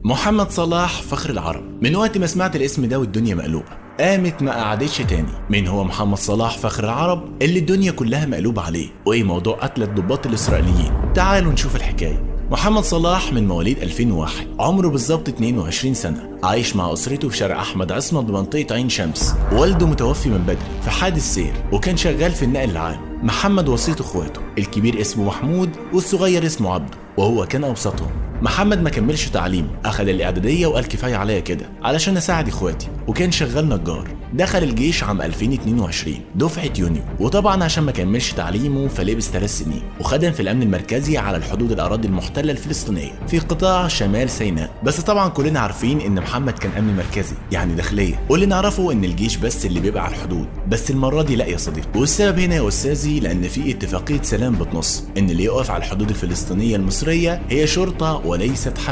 محمد صلاح فخر العرب. من وقت ما سمعت الاسم ده والدنيا مقلوبة، قامت ما قعدتش تاني. مين هو محمد صلاح فخر العرب اللي الدنيا كلها مقلوبة عليه؟ وايه موضوع قتل الضباط الاسرائيليين؟ تعالوا نشوف الحكاية. محمد صلاح من مواليد 2001، عمره بالظبط 22 سنة، عايش مع أسرته في شارع أحمد عصمت بمنطقة عين شمس. والده متوفي من بدري في حادث سير، وكان شغال في النقل العام. محمد وسيط اخواته، الكبير اسمه محمود والصغير اسمه عبده، وهو كان أوسطهم. محمد ما كملش تعليمه، أخد الإعدادية وقال كفاية عليا كده علشان أساعد إخواتي، وكان شغال نجار. دخل الجيش عام 2022 دفعة يونيو، وطبعا عشان ما كملش تعليمه فلبس 3 سنين، وخدم في الأمن المركزي على الحدود الأراضي المحتلة الفلسطينية في قطاع شمال سيناء. بس طبعا كلنا عارفين إن محمد كان أمن مركزي يعني داخلية، واللي نعرفه إن الجيش بس اللي بيبقى على الحدود. بس المرة دي لا يا صديقي، والسبب هنا يا أستاذي لأن في اتفاقية سلام بتنص إن اللي يقف على الحدود الفلسطينية المصرية هي شرطة وليست حرب.